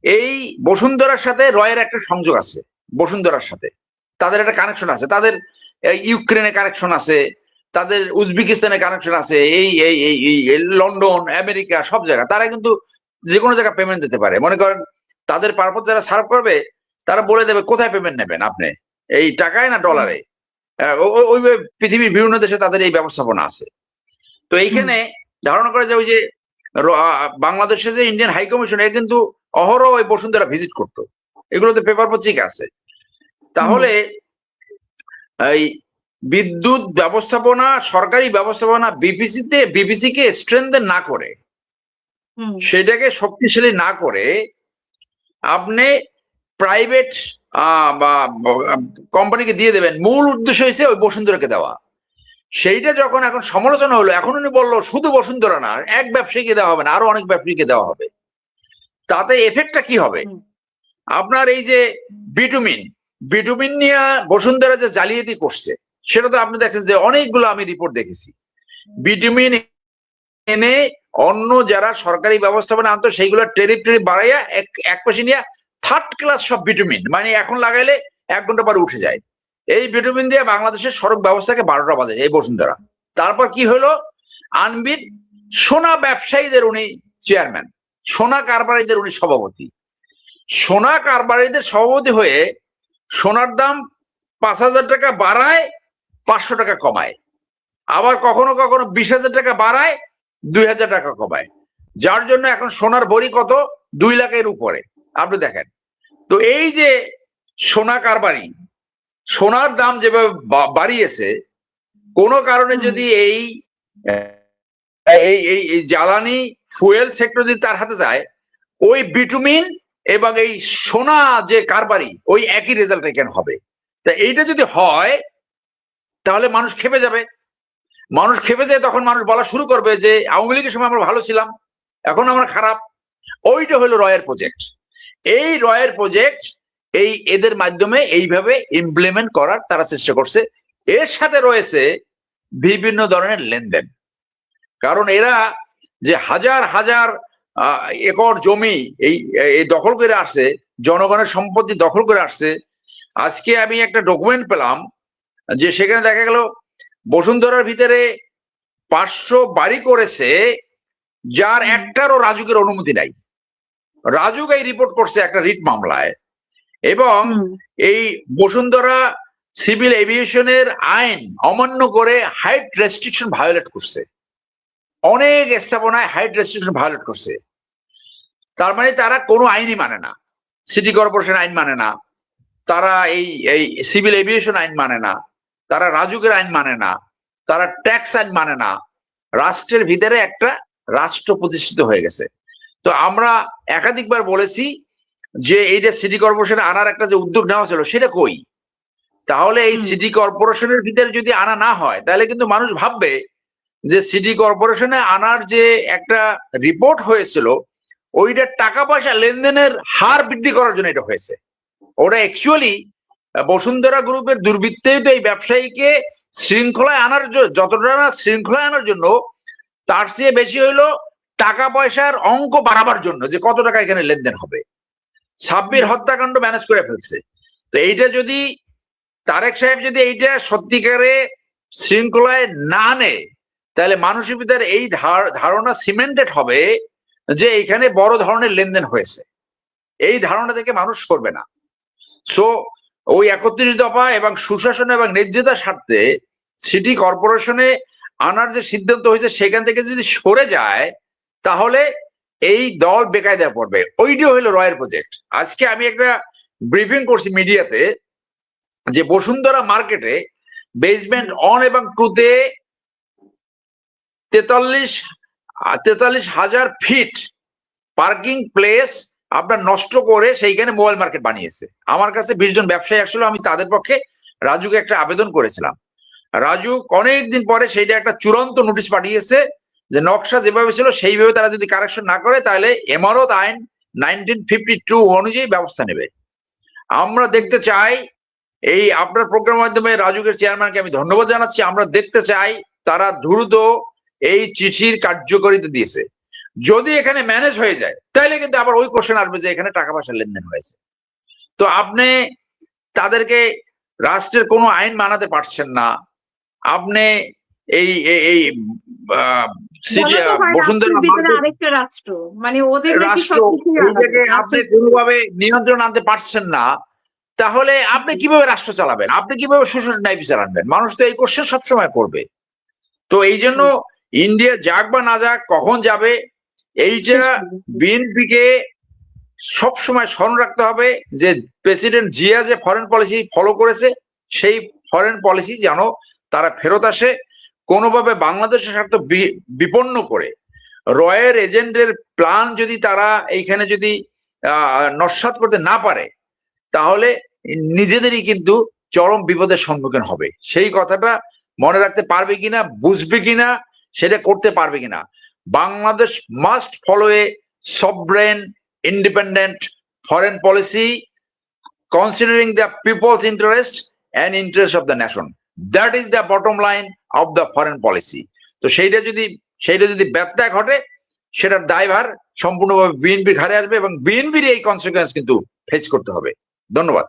এই বসুন্ধরার সাথে রয়ের একটা সংযোগ আছে, বসুন্ধরার সাথে তাদের একটা কানেকশন আছে, তাদের ইউক্রেনে কানেকশন আছে, তাদের উজবেকিস্তানে কানেকশন আছে, এই লন্ডন, আমেরিকা, সব জায়গায় তারা কিন্তু যে কোনো জায়গায় পেমেন্ট দিতে পারে। মনে করেন তাদের পারপোজ যারা সার্ভ করবে তারা বলে দেবে কোথায় পেমেন্ট নেবেন আপনি, এই টাকায় না ডলারে। ওই পৃথিবীর বিভিন্ন দেশে তাদের এই ব্যবস্থাপনা আছে। তো এইখানে ধারণা করা যায় ওই যে বাংলাদেশে যে ইন্ডিয়ান হাই কমিশন, এ কিন্তু অহরহ ওই বসুন্ধরা ভিজিট করতো, এগুলোতে পেপার পত্রিকা আছে। তাহলে এই বিদ্যুৎ ব্যবস্থাপনা, সরকারি ব্যবস্থাপনা বিপিসি কে স্ট্রেনথেন না করে, সেটাকে শক্তিশালী না করে আপনি প্রাইভেট বা কোম্পানিকে দিয়ে দেবেন। মূল উদ্দেশ্য হয়েছে ওই বসুন্ধরাকে দেওয়া। সেইটা যখন এখন সমালোচনা হলো, এখন উনি বললো শুধু বসুন্ধরা না, এক ব্যবসায়ীকে দেওয়া হবে না, আরো অনেক ব্যবসায়ীকে দেওয়া হবে। তাতে এফেক্টটা কি হবে? আপনার এই যে বিটুমিন নিয়ে বসুন্ধরা যে জালিয়াতি করছে, সেটা তো আপনি দেখেন যে অনেকগুলো আমি রিপোর্ট দেখেছি। বিটুমিন এনে অন্য যারা সরকারি ব্যবস্থাপনা আনতো সেইগুলো টেরিফ বাড়াইয়া এক পাশে নিয়ে থার্ড ক্লাস সব বিটুমিন, মানে এখন লাগাইলে 1 ঘন্টা পরে উঠে যায়। এই বিটুমিন দিয়ে বাংলাদেশের সড়ক ব্যবস্থাকে 12টা বাজে এই বসুন্ধরা। তারপর কি হলো, আনবির সোনা ব্যবসায়ীদের উনি চেয়ারম্যান, সোনা কারবারিদের উনি সভাপতি। সোনা কারবারিদের সভাপতি হয়ে সোনার দাম 5,000 টাকা বাড়ায়, 500 টাকা কমায়, আবার কখনো কখনো 20,000 টাকা বাড়ায়, 2,000 টাকা কমায়, যার জন্য এখন সোনার ভরি কত 2 লাখের উপরে। আপনি দেখেন তো এই যে সোনা কারবারি, সোনার দাম যেভাবে বাড়িয়েছে, কোনো কারণে যদি এই জ্বালানি ফুয়েল সেক্টর যদি তার হাতে যায়, ওই বিটুমিন এবং এই সোনা যে কারবারি ওই একই রেজাল্ট এখানে হবে। তা এইটা যদি হয় তাহলে মানুষ খেপে যাবে। মানুষ খেপে যায়, তখন মানুষ বলা শুরু করবে যে আওয়ামী লীগের সময় আমরা ভালো ছিলাম, এখন আমরা খারাপ। ওইটা হলো রয়ের প্রজেক্ট। এই রয়ের প্রজেক্ট এই এদের মাধ্যমে এইভাবে ইমপ্লিমেন্ট করার তারা চেষ্টা করছে। এর সাথে রয়েছে বিভিন্ন ধরনের লেনদেন, কারণ এরা যে হাজার হাজার একর জমি এই দখল করে আসছে, জনগণের সম্পত্তি দখল করে আসছে। আজকে আমি একটা ডকুমেন্ট পেলাম যে সেখানে দেখা গেল বসুন্ধরার ভিতরে 500 বাড়ি করেছে, যার একটারও রাজুকের অনুমতি নাই। রাজুক এই রিপোর্ট করছে একটা রিট মামলায়। এবং এই বসুন্ধরা সিভিল এভিয়েশনের আইন অমান্য করে হাইট রেস্ট্রিকশন ভায়োলেট করছে, অনেক স্থাপনায় হাইট রেস্ট্রিকশন ভায়োলেট করছে। তার মানে তারা কোনো আইনই মানে না, সিটি কর্পোরেশন আইন মানে না, তারা এই সিভিল এভিয়েশন আইন মানে না, তারা রাজুকের আইন মানে না, তারা ট্যাক্স আইন মানে না। রাষ্ট্রের ভিতরে একটা রাষ্ট্র প্রতিষ্ঠিত হয়ে গেছে। তো আমরা একাধিকবার বলেছি যে এইটা সিটি কর্পোরেশনে আনার একটা যে উদ্যোগ নেওয়া ছিল সেটা কই? তাহলে এই সিটি কর্পোরেশনের ভিতরে যদি আনা না হয়, তাহলে কিন্তু মানুষ ভাববে যে সিটি কর্পোরেশনে আনার যে একটা রিপোর্ট হয়েছিল ওইটা টাকা পয়সা লেনদেনের হার বৃদ্ধি করার জন্য এটা হয়েছে। ওটা অ্যাকচুয়ালি বসুন্ধরা গ্রুপের দুর্বৃত্তই তো এই ব্যবসায়ীকে শৃঙ্খলায় আনার জন্য, যতটা না শৃঙ্খলায় আনার জন্য, তার চেয়ে বেশি হইলো টাকা পয়সার অঙ্ক বাড়াবার জন্য, যে কত টাকা এখানে লেনদেন হবে। সাব্বির হত্যাকাণ্ড ম্যানেজ করে ফেলছে। তো এইটা যদি তারেক সাহেব যদি এইটা সত্যিকারে শৃঙ্খলায় না নেয়, তাহলে মানুষের ভিতরে এই ধারণা সিমেন্টেড হবে যে এখানে বড় ধরনের লেনদেন হয়েছে। এই ধারণা থেকে মানুষ করবে না। সো ওই 31 দফা এবং সুশাসন এবং ন্যায্যতার স্বার্থে সিটি কর্পোরেশনে আনার যে সিদ্ধান্ত হয়েছে সেখান থেকে যদি সরে যায়, তাহলে এই দল বেকায়দায় পড়বে। ওইটিও হলো রয়ের প্রজেক্ট। আজকে আমি একটা ব্রিফিং করছি মিডিয়াতে যে বসুন্ধরা মার্কেটে বেসমেন্ট 1 এবং 2-তে 43,000 ফিট পার্কিং প্লেস আপনার নষ্ট করে সেইখানে মোবাইল মার্কেট বানিয়েছে। আমার কাছে 20 জন ব্যবসায়ী আসলে, আমি তাদের পক্ষে রাজুকে একটা আবেদন করেছিলাম। রাজু অনেকদিন পরে সেইটা একটা চূড়ান্ত নোটিশ পাঠিয়েছে যে নকশা যেভাবে ছিল সেইভাবে তারা যদি কারেকশন না করে তাহলে ইমারত আইন 1952 অনুযায়ী ব্যবস্থা নেবে। আমরা দেখতে চাই, এই আপনার প্রোগ্রামের মাধ্যমে রাজুকের চেয়ারম্যানকে আমি ধন্যবাদ জানাচ্ছি, আমরা দেখতে চাই তারা দ্রুত এই চিঠির কার্যকারিতা দিয়েছে। যদি এখানে ম্যানেজ হয়ে যায় তাহলে কিন্তু আবার ওই কোশ্চেন আসবে যে এখানে টাকা পয়সা লেনদেন হয়েছে। তো আপনি তাদেরকে রাষ্ট্রের কোনো আইন মানাতে পারছেন না, আপনি এই এই বসুন্ধরা আরেকটা রাষ্ট্র, মানে ওদের রাষ্ট্র এইটাকে আপনি কোনোভাবে নিয়ন্ত্রণ আনতে পারছেন না, তাহলে আপনি কিভাবে রাষ্ট্র চালাবেন? আপনি কিভাবে সুশাসন ন্যায় বিচার আনবেন? মানুষ তো এই কোশ্চেন সবসময় করবে। তো এই জন্য ইন্ডিয়া যাক বা না যাক, কখন যাবে, এইটা বিএনপিকে সবসময় স্মরণ রাখতে হবে যে প্রেসিডেন্ট জিয়া যে ফরেন পলিসি ফলো করেছে, সেই ফরেন পলিসি যেন তারা ফেরত আসে, কোনোভাবে বাংলাদেশের স্বার্থ বিপন্ন করে রয়ের এজেন্টের প্ল্যান যদি তারা এইখানে যদি নস্যাৎ করতে না পারে, তাহলে নিজেদেরই কিন্তু চরম বিপদের সম্মুখীন হবে। সেই কথাটা মনে রাখতে পারবে কিনা, বুঝবে কিনা, সেটা করতে পারবে কিনা। Bangladesh must follow A sovereign independent foreign policy considering the people's interest and interest of the nation. That is the bottom line of the foreign policy. তো সেইটা যদি ব্যত্যয় ঘটে, সেটার দায়ভার সম্পূর্ণভাবে বিএনপির ঘাড়ে আসবে এবং বিএনপির এই কনসিকুয়েন্স কিন্তু ফেস করতে হবে। ধন্যবাদ।